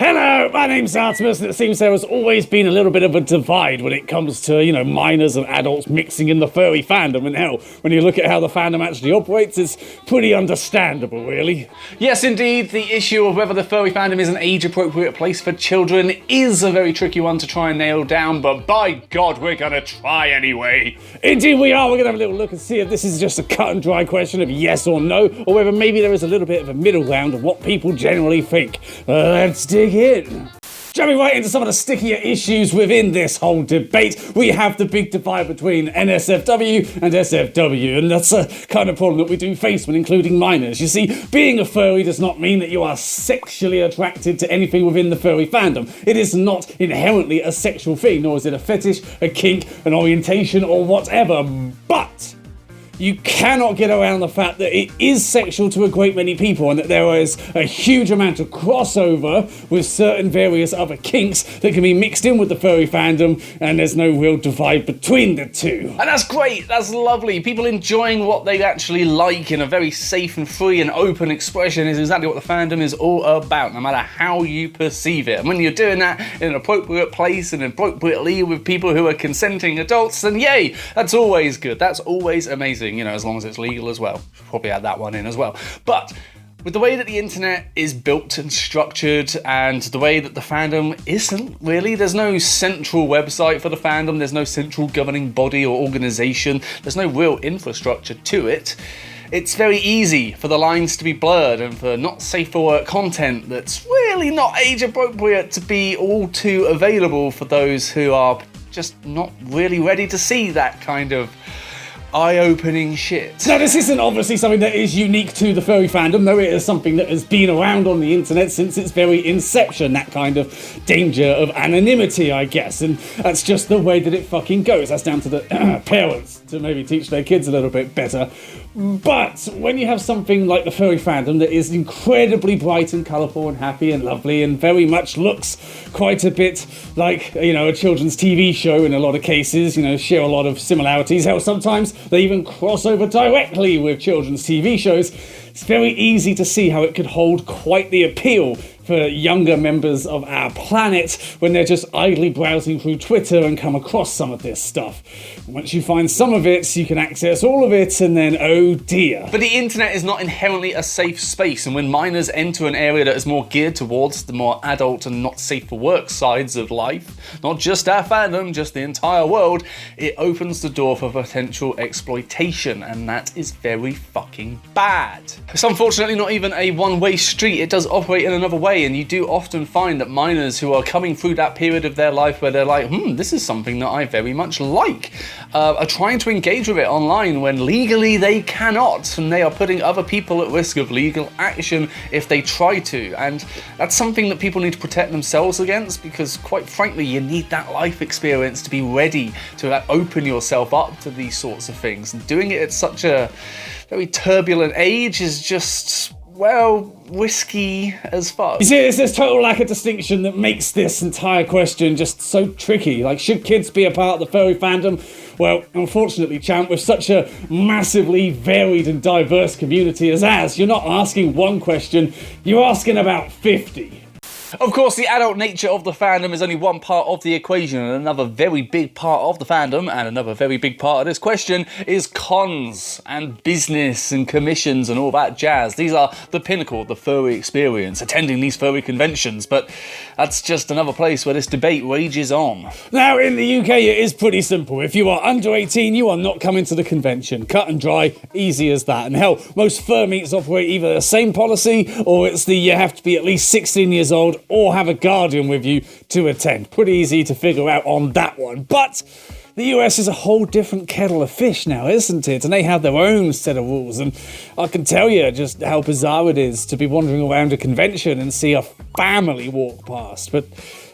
Hello, my name's Artemis, and it seems there has always been a little bit of a divide when it comes to, minors and adults mixing in the furry fandom, and hell, when you look at how the fandom actually operates, it's pretty understandable, really. Yes, indeed, the issue of whether the furry fandom is an age-appropriate place for children is a very tricky one to try and nail down, but by God, we're gonna try anyway. Indeed we are. We're gonna have a little look and see if this is just a cut and dry question of yes or no, or whether maybe there is a little bit of a middle ground of what people generally think. Let's dig in. Jumping right into some of the stickier issues within this whole debate, we have the big divide between NSFW and SFW, and that's a kind of problem that we do face when including minors. You see, being a furry does not mean that you are sexually attracted to anything within the furry fandom. It is not inherently a sexual thing, nor is it a fetish, a kink, an orientation, or whatever, but you cannot get around the fact that it is sexual to a great many people and that there is a huge amount of crossover with certain various other kinks that can be mixed in with the furry fandom, and there's no real divide between the two. And that's great, that's lovely. People enjoying what they actually like in a very safe and free and open expression is exactly what the fandom is all about, no matter how you perceive it. And when you're doing that in an appropriate place and appropriately with people who are consenting adults, then yay, that's always good, that's always amazing. As long as it's legal as well. Probably add that one in as well. But with the way that the internet is built and structured and the way that the fandom isn't really, there's no central website for the fandom, there's no central governing body or organization, there's no real infrastructure to it. It's very easy for the lines to be blurred and for not safe for work content that's really not age appropriate to be all too available for those who are just not really ready to see that kind of eye-opening shit. Now, this isn't obviously something that is unique to the furry fandom, though it is something that has been around on the internet since its very inception, that kind of danger of anonymity, I guess, and that's just the way that it fucking goes. That's down to the parents to maybe teach their kids a little bit better. But when you have something like the furry fandom that is incredibly bright and colourful and happy and lovely and very much looks quite a bit like, a children's TV show in a lot of cases, share a lot of similarities, hell, sometimes they even cross over directly with children's TV shows, it's very easy to see how it could hold quite the appeal for younger members of our planet when they're just idly browsing through Twitter and come across some of this stuff. Once you find some of it, you can access all of it, and then, oh dear. But the internet is not inherently a safe space, and when minors enter an area that is more geared towards the more adult and not safe for work sides of life, not just our fandom, just the entire world, it opens the door for potential exploitation, and that is very fucking bad. It's unfortunately not even a one-way street. It does operate in another way, and you do often find that minors who are coming through that period of their life where they're like, this is something that I very much like, are trying to engage with it online when legally they cannot, and they are putting other people at risk of legal action if they try to. And that's something that people need to protect themselves against, because quite frankly, you need that life experience to be ready to open yourself up to these sorts of things. And doing it at such a very turbulent age is just, well, risky as fuck. You see, it's this total lack of distinction that makes this entire question just so tricky. Like, should kids be a part of the furry fandom? Well, unfortunately, champ, with such a massively varied and diverse community as ours, you're not asking one question, you're asking about 50. Of course, the adult nature of the fandom is only one part of the equation, and another very big part of the fandom, and another very big part of this question, is cons and business and commissions and all that jazz. These are the pinnacle of the furry experience, attending these furry conventions, but that's just another place where this debate rages on. Now, in the UK, it is pretty simple. If you are under 18, you are not coming to the convention. Cut and dry, easy as that. And hell, most fur meets operate either the same policy, or it's the you have to be at least 16 years old or have a guardian with you to attend. Pretty easy to figure out on that one. But the US is a whole different kettle of fish now, isn't it? And they have their own set of rules. And I can tell you just how bizarre it is to be wandering around a convention and see a family walk past. But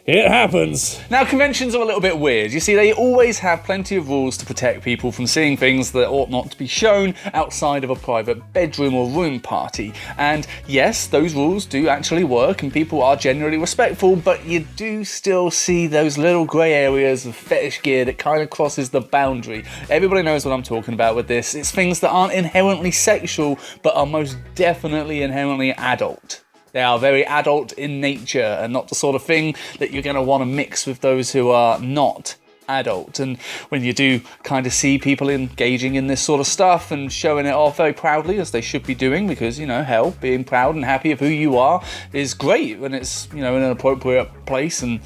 it happens. Now, conventions are a little bit weird. You see, they always have plenty of rules to protect people from seeing things that ought not to be shown outside of a private bedroom or room party. And yes, those rules do actually work and people are generally respectful, but you do still see those little grey areas of fetish gear that kind of crosses the boundary. Everybody knows what I'm talking about with this. It's things that aren't inherently sexual, but are most definitely inherently adult. They are very adult in nature and not the sort of thing that you're going to want to mix with those who are not adult. And when you do kind of see people engaging in this sort of stuff and showing it off very proudly, as they should be doing, because, you know, hell, being proud and happy of who you are is great when it's, you know, in an appropriate place and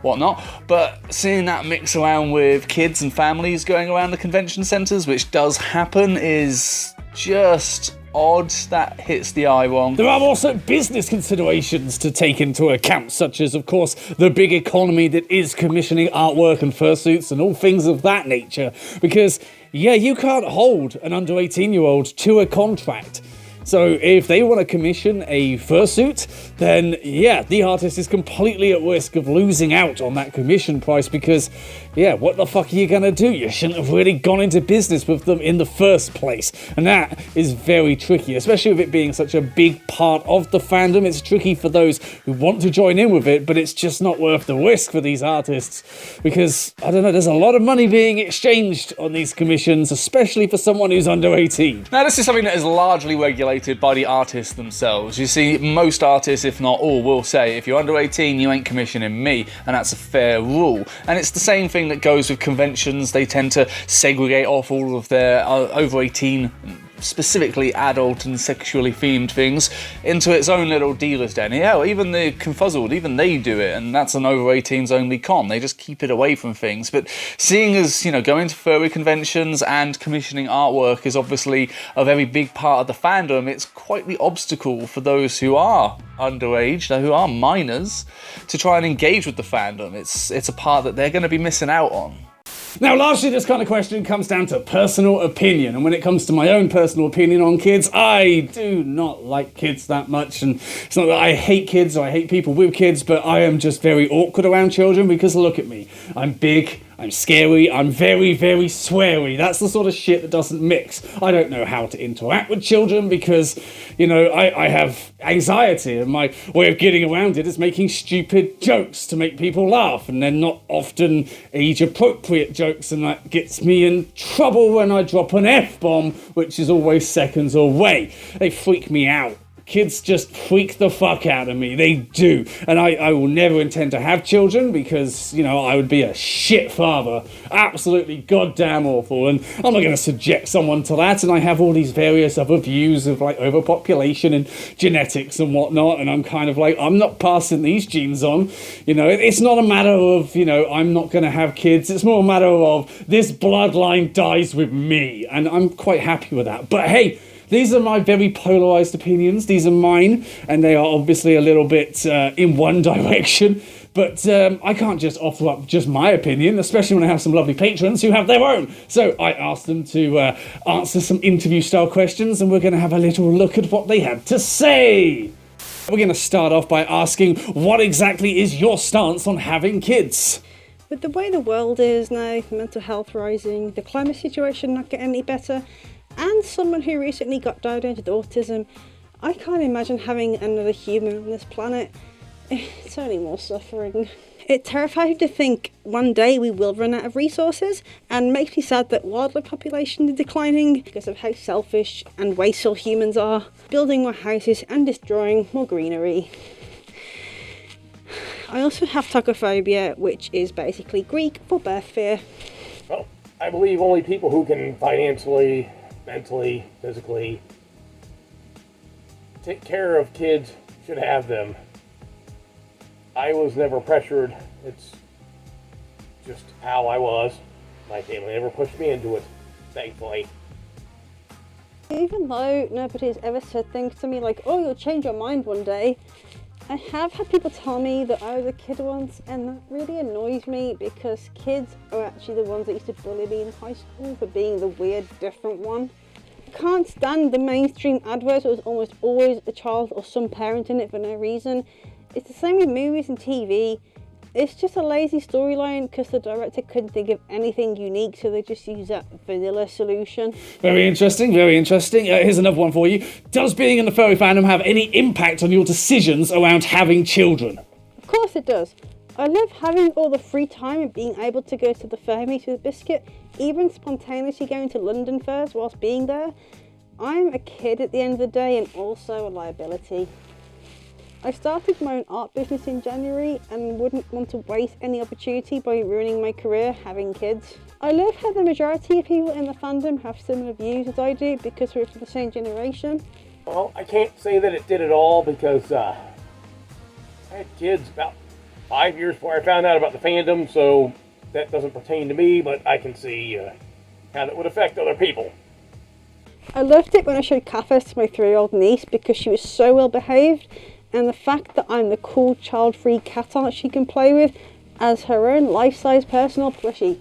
whatnot. But seeing that mix around with kids and families going around the convention centres, which does happen, is just odd. That hits the eye wrong. There are also business considerations to take into account, such as, of course, the big economy that is commissioning artwork and fursuits and all things of that nature. Because, yeah, you can't hold an under 18-year-old to a contract. So if they want to commission a fursuit, then yeah, the artist is completely at risk of losing out on that commission price because, yeah, what the fuck are you going to do? You shouldn't have really gone into business with them in the first place. And that is very tricky, especially with it being such a big part of the fandom. It's tricky for those who want to join in with it, but it's just not worth the risk for these artists because, I don't know, there's a lot of money being exchanged on these commissions, especially for someone who's under 18. Now, this is something that is largely regulated by the artists themselves. You see, most artists, if not all, will say, if you're under 18, you ain't commissioning me, and that's a fair rule. And it's the same thing that goes with conventions. They tend to segregate off all of their over 18, specifically adult and sexually themed things, into its own little dealer's den. Yeah, even the Confuzzled, even they do it, and that's an over 18s only con. They just keep it away from things. But seeing as, you know, going to furry conventions and commissioning artwork is obviously a very big part of the fandom, it's quite the obstacle for those who are underage, who are minors, to try and engage with the fandom. It's a part that they're going to be missing out on. Now, largely this kind of question comes down to personal opinion, and when it comes to my own personal opinion on kids, I do not like kids that much, and it's not that I hate kids or I hate people with kids, but I am just very awkward around children because look at me. I'm big, I'm scary, I'm very, very sweary. That's the sort of shit that doesn't mix. I don't know how to interact with children because, you know, I have anxiety, and my way of getting around it is making stupid jokes to make people laugh, and they're not often age-appropriate jokes, and that gets me in trouble when I drop an F-bomb, which is always seconds away. They freak me out. Kids just freak the fuck out of me. They do. And I will never intend to have children because, you know, I would be a shit father. Absolutely goddamn awful. And I'm not going to subject someone to that. And I have all these various other views of like overpopulation and genetics and whatnot. And I'm kind of like, I'm not passing these genes on. You know, it's not a matter of, you know, I'm not going to have kids. It's more a matter of this bloodline dies with me. And I'm quite happy with that. But hey, these are my very polarised opinions. These are mine, and they are obviously a little bit in one direction. But I can't just offer up just my opinion, especially when I have some lovely patrons who have their own. So I asked them to answer some interview-style questions, and we're going to have a little look at what they had to say. We're going to start off by asking, what exactly is your stance on having kids? With the way the world is now, mental health rising, the climate situation not getting any better, and someone who recently got diagnosed with autism, I can't imagine having another human on this planet. It's only more suffering. It terrifies me to think one day we will run out of resources, and makes me sad that wildlife population is declining because of how selfish and wasteful humans are, building more houses and destroying more greenery. I also have tachophobia, which is basically Greek for birth fear. Well, I believe only people who can financially, mentally, physically take care of kids should have them. I was never pressured. It's just how I was. My family never pushed me into it, thankfully. Even though nobody's ever said things to me like, oh, you'll change your mind one day, I have had people tell me that I was a kid once, and that really annoys me because kids are actually the ones that used to bully me in high school for being the weird, different one. I can't stand the mainstream adverts where there's almost always a child or some parent in it for no reason. It's the same with movies and TV. It's just a lazy storyline because the director couldn't think of anything unique, so they just use that vanilla solution. Very interesting, very interesting. Here's another one for you. Does being in the furry fandom have any impact on your decisions around having children? Of course it does. I love having all the free time and being able to go to the fur meet with a biscuit, even spontaneously going to London fairs whilst being there. I'm a kid at the end of the day and also a liability. I started my own art business in January and wouldn't want to waste any opportunity by ruining my career having kids. I love how the majority of people in the fandom have similar views as I do because we're from the same generation. Well, I can't say that it did at all because I had kids about 5 years before I found out about the fandom, so that doesn't pertain to me, but I can see how that would affect other people. I loved it when I showed Kafes to my 3-year-old niece because she was so well behaved, and the fact that I'm the cool child-free cat aunt she can play with as her own life-size personal plushie.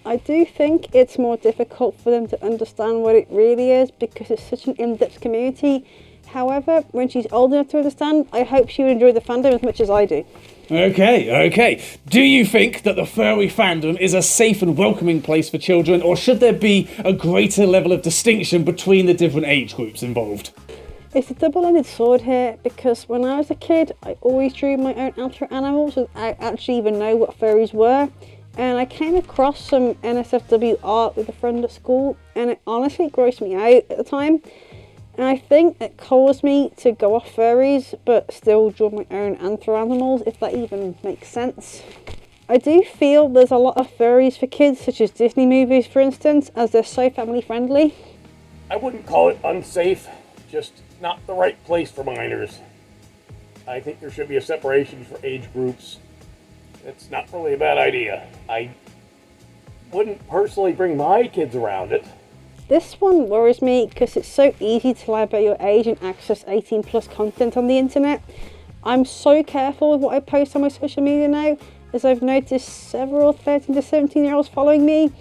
I do think it's more difficult for them to understand what it really is because it's such an in-depth community. However, when she's old enough to understand, I hope she would enjoy the fandom as much as I do. Okay. Do you think that the furry fandom is a safe and welcoming place for children, or should there be a greater level of distinction between the different age groups involved? It's a double-ended sword here because when I was a kid, I always drew my own anthro animals without actually even know what furries were. And I came across some NSFW art with a friend at school, and it honestly grossed me out at the time. And I think it caused me to go off furries, but still draw my own anthro animals, if that even makes sense. I do feel there's a lot of furries for kids, such as Disney movies, for instance, as they're so family friendly. I wouldn't call it unsafe, just not the right place for minors. I think there should be a separation for age groups. It's not really a bad idea. I wouldn't personally bring my kids around it. This one worries me because it's so easy to lie about your age and access 18+ content on the internet. I'm so careful with what I post on my social media now, as I've noticed several 13 to 17 year olds following me,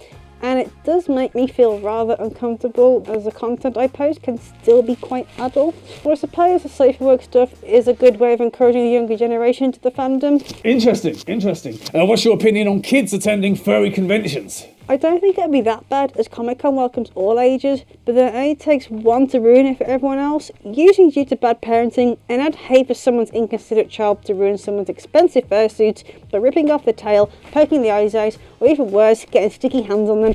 and it does make me feel rather uncomfortable as the content I post can still be quite adult. Well, I suppose the safer work stuff is a good way of encouraging the younger generation to the fandom. Interesting. What's your opinion on kids attending furry conventions? I don't think it'd be that bad, as Comic-Con welcomes all ages, but it only takes one to ruin it for everyone else, usually due to bad parenting, and I'd hate for someone's inconsiderate child to ruin someone's expensive fursuits by ripping off the tail, poking the eyes out, or even worse, getting sticky hands on them.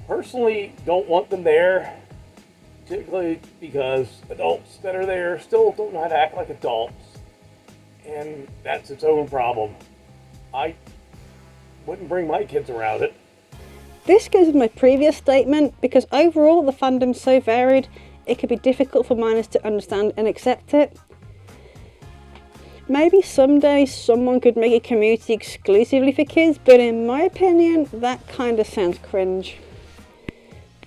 Personally, don't want them there, particularly because adults that are there still don't know how to act like adults, and that's its own problem. I wouldn't bring my kids around it. This goes with my previous statement, because overall the fandom's so varied, it could be difficult for minors to understand and accept it. Maybe someday someone could make a community exclusively for kids, but in my opinion, that kind of sounds cringe.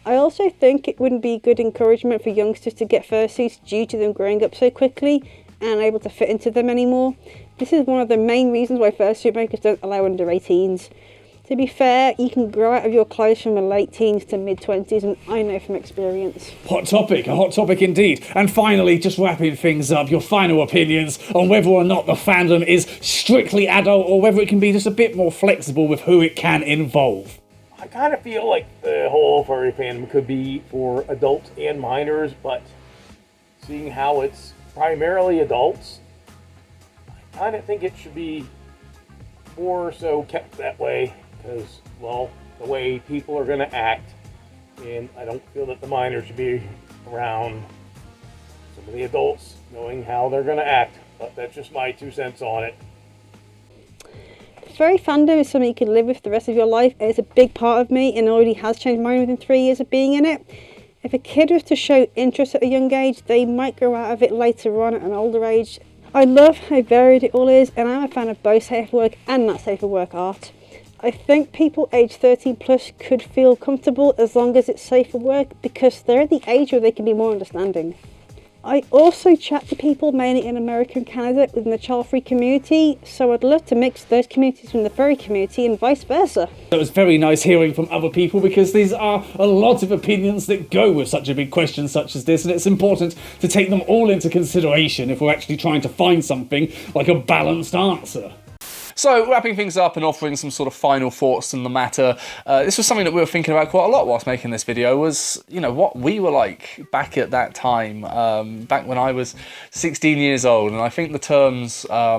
I also think it wouldn't be good encouragement for youngsters to get fursuits due to them growing up so quickly and unable to fit into them anymore. This is one of the main reasons why fursuit makers don't allow under 18s. To be fair, you can grow out of your clothes from the late teens to mid-20s, and I know from experience. A hot topic indeed. And finally, just wrapping things up, your final opinions on whether or not the fandom is strictly adult or whether it can be just a bit more flexible with who it can involve. I kind of feel like the whole furry fandom could be for adults and minors, but seeing how it's primarily adults, I kind of think it should be more so kept that way because, well, the way people are going to act, and I don't feel that the minors should be around some of the adults knowing how they're going to act, but that's just my 2 cents on it. Furry fandom is something you can live with the rest of your life. It's a big part of me and already has changed mine within 3 years of being in it. If a kid was to show interest at a young age, they might grow out of it later on at an older age. I love how varied it all is, and I'm a fan of both safe work and not safe for work art. I think people aged 13 plus could feel comfortable as long as it's safe for work because they're at the age where they can be more understanding. I also chat to people mainly in America and Canada within the child-free community, so I'd love to mix those communities from the furry community and vice versa. It was very nice hearing from other people because these are a lot of opinions that go with such a big question such as this, and it's important to take them all into consideration if we're actually trying to find something like a balanced answer. So, wrapping things up and offering some sort of final thoughts on the matter, this was something that we were thinking about quite a lot whilst making this video, was, you know, what we were like back at that time, back when I was 16 years old, and I think the terms, I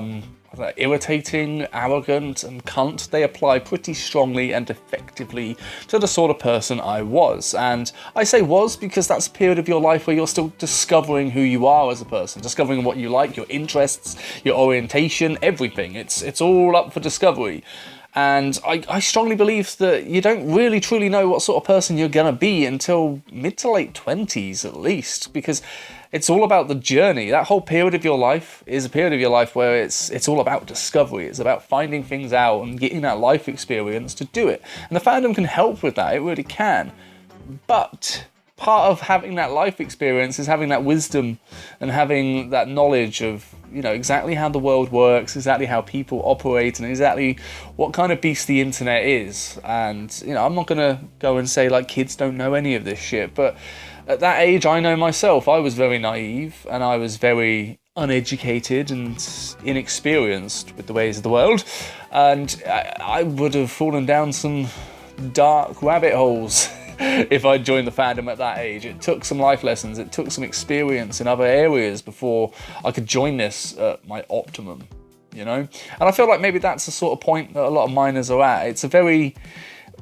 don't irritating, arrogant, and cunt, they apply pretty strongly and effectively to the sort of person I was. And I say was because that's a period of your life where you're still discovering who you are as a person, discovering what you like, your interests, your orientation, everything. It's all up for discovery. And I strongly believe that you don't really truly know what sort of person you're gonna be until mid to late 20s at least, because it's all about the journey. That whole period of your life is a period of your life where it's all about discovery. It's about finding things out and getting that life experience to do it. And the fandom can help with that, it really can. But part of having that life experience is having that wisdom and having that knowledge of, you know, exactly how the world works, exactly how people operate, and exactly what kind of beast the internet is. And, you know, I'm not gonna go and say like kids don't know any of this shit, but at that age, I know myself, I was very naive and I was very uneducated and inexperienced with the ways of the world. And I would have fallen down some dark rabbit holes if I joined the fandom at that age. It took some life lessons, it took some experience in other areas before I could join this at my optimum, you know? And I feel like maybe that's the sort of point that a lot of minors are at. It's a very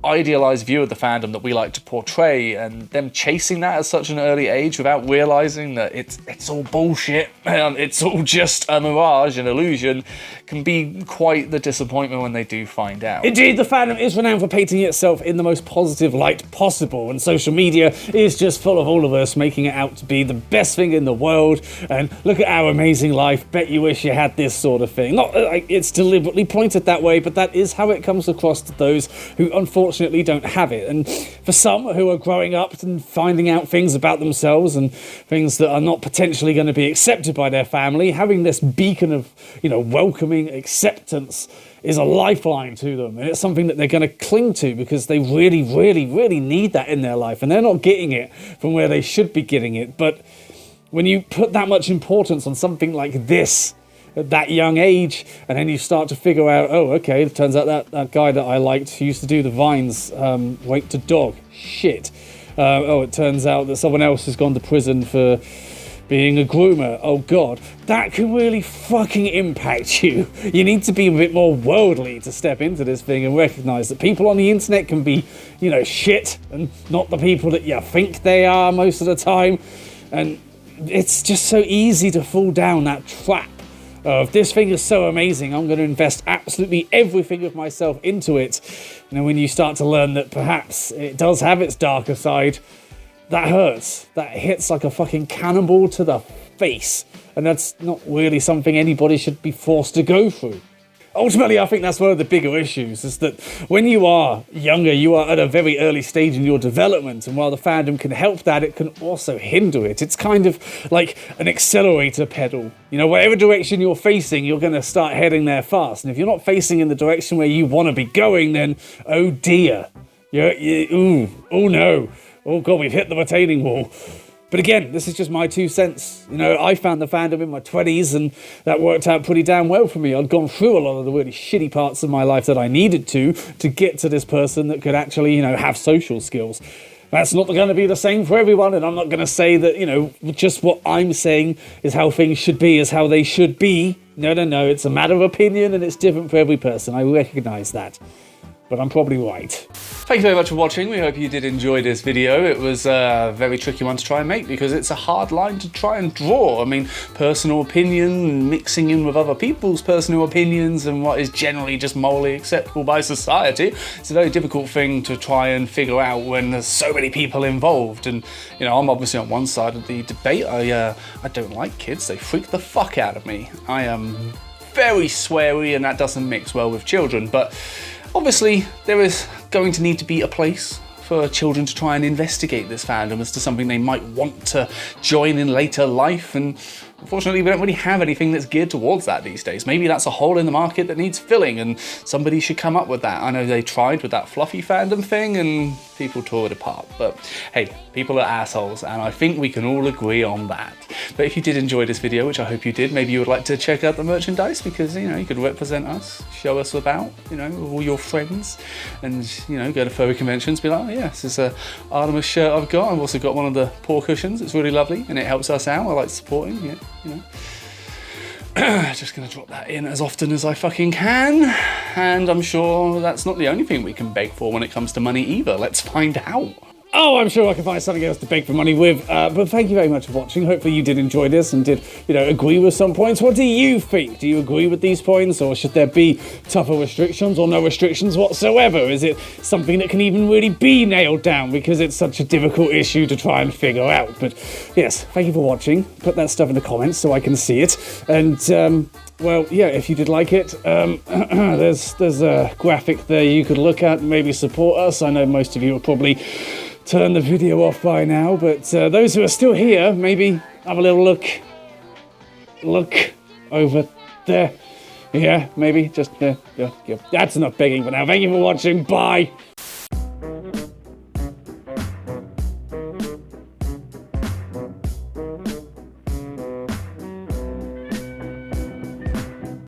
idealized view of the fandom that we like to portray, and them chasing that at such an early age without realizing that it's all bullshit and it's all just a mirage, an illusion, can be quite the disappointment when they do find out. Indeed, the fandom is renowned for painting itself in the most positive light possible, and social media is just full of all of us making it out to be the best thing in the world, and look at our amazing life, bet you wish you had this sort of thing. Not like it's deliberately pointed that way, but that is how it comes across to those who unfortunately don't have it. And for some who are growing up and finding out things about themselves and things that are not potentially going to be accepted by their family, having this beacon of, you know, welcoming acceptance is a lifeline to them, and it's something that they're going to cling to because they really, really, really need that in their life, and they're not getting it from where they should be getting it. But when you put that much importance on something like this at that young age, and then you start to figure out, oh, okay, it turns out that guy that I liked who used to do the vines, wait to dog, shit. Oh, it turns out that someone else has gone to prison for being a groomer, oh god, that can really fucking impact you. You need to be a bit more worldly to step into this thing and recognise that people on the internet can be, you know, shit, and not the people that you think they are most of the time. And it's just so easy to fall down that trap of this thing is so amazing, I'm going to invest absolutely everything of myself into it. And then when you start to learn that perhaps it does have its darker side, that hurts. That hits like a fucking cannonball to the face. And that's not really something anybody should be forced to go through. Ultimately, I think that's one of the bigger issues, is that when you are younger, you are at a very early stage in your development, and while the fandom can help that, it can also hinder it. It's kind of like an accelerator pedal. You know, whatever direction you're facing, you're going to start heading there fast. And if you're not facing in the direction where you want to be going, then, oh dear. Oh no. Oh god, we've hit the retaining wall. But again, this is just my 2 cents. You know, I found the fandom in my 20s, and that worked out pretty damn well for me. I'd gone through a lot of the really shitty parts of my life that I needed to get to this person that could actually, you know, have social skills. That's not going to be the same for everyone, and I'm not going to say that, you know, just what I'm saying is how things should be, is how they should be. No, it's a matter of opinion, and it's different for every person. I recognise that. But I'm probably right. Thank you very much for watching. We hope you did enjoy this video. It was a very tricky one to try and make because it's a hard line to try and draw. I mean, personal opinion mixing in with other people's personal opinions and what is generally just morally acceptable by society. It's a very difficult thing to try and figure out when there's so many people involved. And, you know, I'm obviously on one side of the debate. I don't like kids. They freak the fuck out of me. I am very sweary, and that doesn't mix well with children. But obviously, there is going to need to be a place for children to try and investigate this fandom as to something they might want to join in later life, and unfortunately we don't really have anything that's geared towards that these days. Maybe that's a hole in the market that needs filling, and somebody should come up with that. I know they tried with that fluffy fandom thing and people tore it apart, but hey, people are assholes, and I think we can all agree on that. But if you did enjoy this video, which I hope you did, maybe you would like to check out the merchandise, because, you know, you could represent us, show us about, you know, with all your friends, and, you know, go to furry conventions, be like, oh yeah, this is a Artemis shirt I've got. I've also got one of the paw cushions. It's really lovely and it helps us out. I like supporting, yeah, you know. Just gonna drop that in as often as I fucking can. And I'm sure that's not the only thing we can beg for when it comes to money either. Let's find out. Oh, I'm sure I can find something else to beg for money with. But thank you very much for watching. Hopefully you did enjoy this and did, agree with some points. What do you think? Do you agree with these points, or should there be tougher restrictions or no restrictions whatsoever? Is it something that can even really be nailed down because it's such a difficult issue to try and figure out? But yes, thank you for watching. Put that stuff in the comments so I can see it. And well, yeah, if you did like it, there's a graphic there you could look at, maybe support us. I know most of you will probably turn the video off by now, but those who are still here, maybe have a little look over there. Yeah, maybe just, yeah. That's enough begging for now. Thank you for watching. Bye.